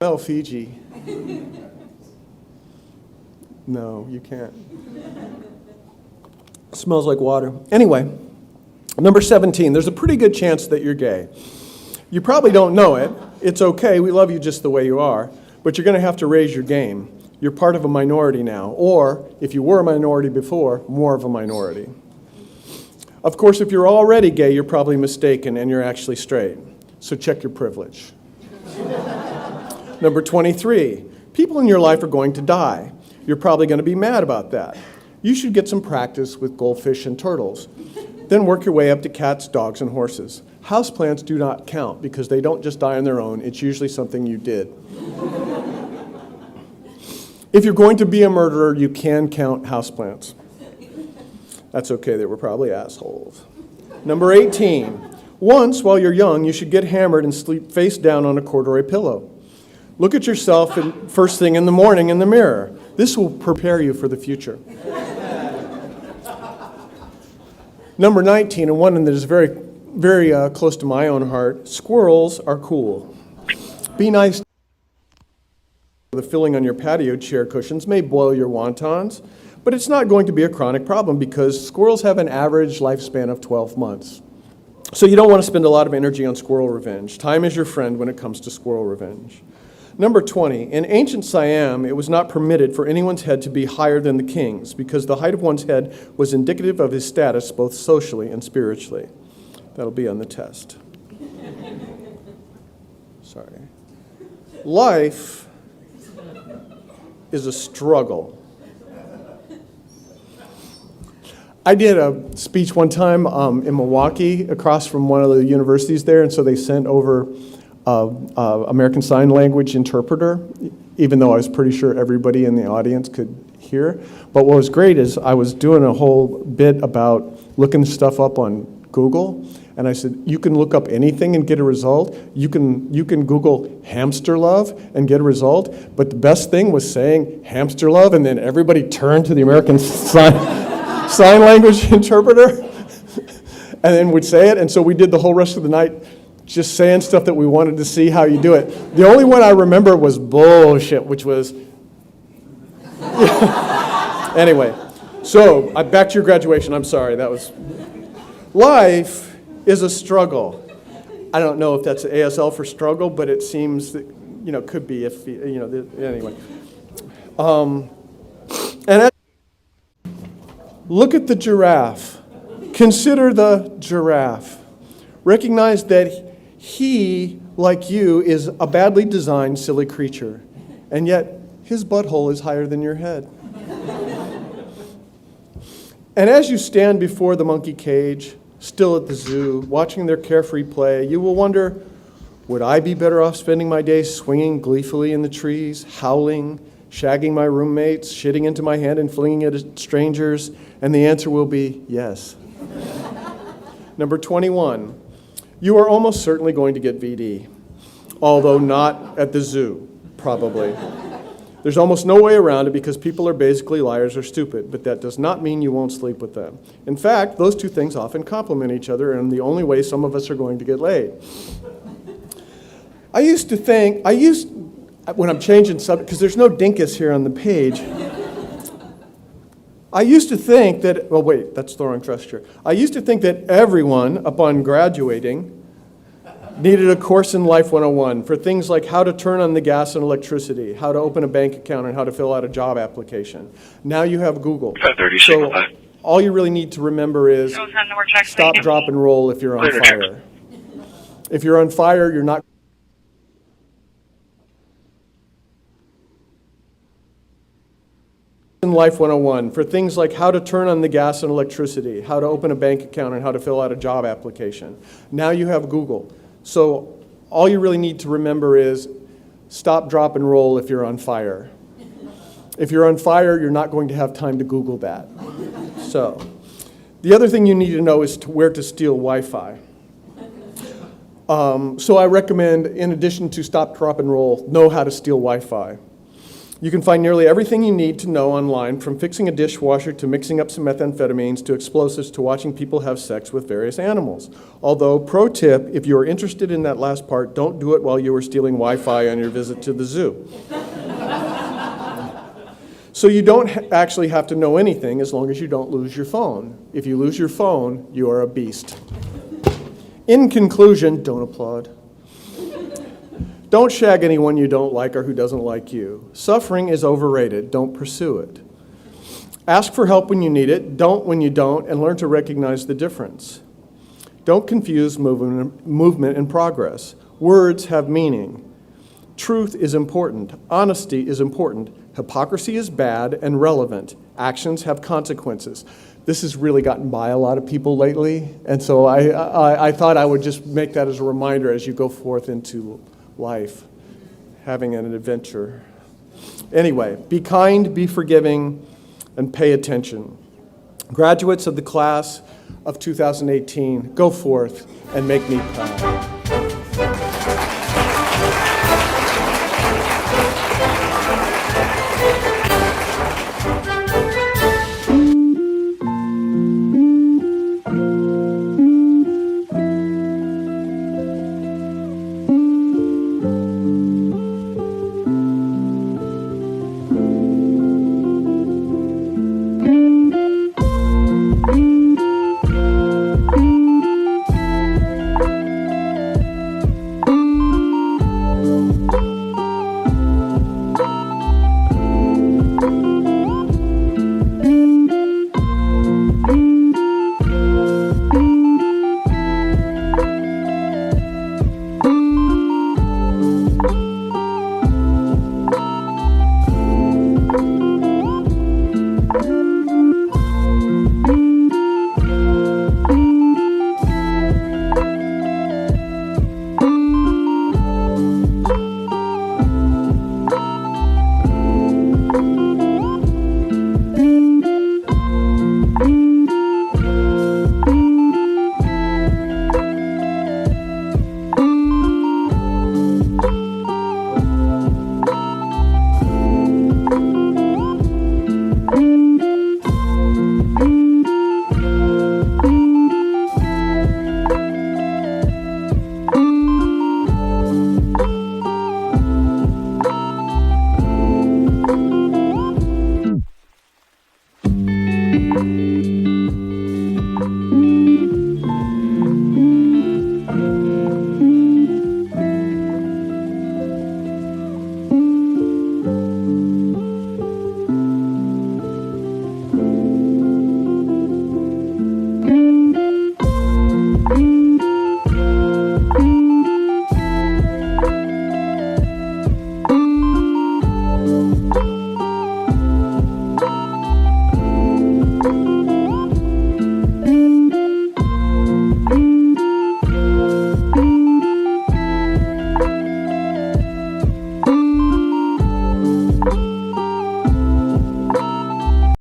Smell Fiji. No, you can't. Smells like water. Anyway, number 17, there's a pretty good chance that you're gay. You probably don't know it. It's okay, we love you just the way you are, but you're going to have to raise your game. You're part of a minority now, or if you were a minority before, more of a minority. Of course, if you're already gay, you're probably mistaken and you're actually straight. So check your privilege. Number 23, people in your life are going to die. You're probably going to be mad about that. You should get some practice with goldfish and turtles. Then work your way up to cats, dogs, and horses. Houseplants do not count because they don't just die on their own. It's usually something you did. If you're going to be a murderer, you can count houseplants. That's okay, they were probably assholes. Number 18, once while you're young, you should get hammered and sleep face down on a corduroy pillow. Look at yourself first thing in the morning in the mirror. This will prepare you for the future. Number 19, and one that is very, very close to my own heart, squirrels are cool. Be nice. The filling on your patio chair cushions may boil your wontons, but it's not going to be a chronic problem because squirrels have an average lifespan of 12 months. So you don't want to spend a lot of energy on squirrel revenge. Time is your friend when it comes to squirrel revenge. Number 20, in ancient Siam, it was not permitted for anyone's head to be higher than the king's because the height of one's head was indicative of his status both socially and spiritually. That'll be on the test. Sorry. Life is a struggle. I did a speech one time in Milwaukee across from one of the universities there, and so they sent over American Sign Language interpreter, even though I was pretty sure everybody in the audience could hear. But what was great is I was doing a whole bit about looking stuff up on Google, and I said, you can look up anything and get a result. You can Google hamster love and get a result, but the best thing was saying hamster love, and then everybody turned to the American Sign Language interpreter, and then we'd say it, and so we did the whole rest of the night just saying stuff that we wanted to see how you do it. The only one I remember was bullshit, which was... Anyway, so back to your graduation. I'm sorry, that was... Life is a struggle. I don't know if that's ASL for struggle, but it seems that, could be if, anyway. Look at the giraffe. Consider the giraffe. Recognize that he, like you, is a badly designed, silly creature, and yet his butthole is higher than your head. And as you stand before the monkey cage, still at the zoo, watching their carefree play, you will wonder, would I be better off spending my days swinging gleefully in the trees, howling, shagging my roommates, shitting into my hand and flinging it at strangers? And the answer will be yes. Number 21. You are almost certainly going to get VD, although not at the zoo, probably. There's almost no way around it because people are basically liars or stupid, but that does not mean you won't sleep with them. In fact, those two things often complement each other, and the only way some of us are going to get laid. When I'm changing subject, because there's no dinkus here on the page, I used to think that, that's the wrong gesture. I used to think that everyone, upon graduating, needed a course in Life 101 for things like how to turn on the gas and electricity, how to open a bank account, and how to fill out a job application. Now you have Google. So all you really need to remember is stop, drop, and roll if you're on fire. If you're on fire, you're not... in Life 101 for things like how to turn on the gas and electricity, how to open a bank account, and how to fill out a job application. Now you have Google. So all you really need to remember is stop, drop, and roll if you're on fire. If you're on fire, you're not going to have time to Google that. So the other thing you need to know is where to steal Wi-Fi. So I recommend, in addition to stop, drop, and roll, know how to steal Wi-Fi. You can find nearly everything you need to know online, from fixing a dishwasher to mixing up some methamphetamines to explosives to watching people have sex with various animals. Although, pro tip, if you are interested in that last part, don't do it while you are stealing Wi-Fi on your visit to the zoo. So you don't actually have to know anything as long as you don't lose your phone. If you lose your phone, you are a beast. In conclusion, don't applaud. Don't shag anyone you don't like or who doesn't like you. Suffering is overrated. Don't pursue it. Ask for help when you need it, don't when you don't, and learn to recognize the difference. Don't confuse movement and progress. Words have meaning. Truth is important. Honesty is important. Hypocrisy is bad and relevant. Actions have consequences. This has really gotten by a lot of people lately, and so I thought I would just make that as a reminder as you go forth into life, having an adventure. Anyway, be kind, be forgiving, and pay attention. Graduates of the class of 2018, go forth and make me proud.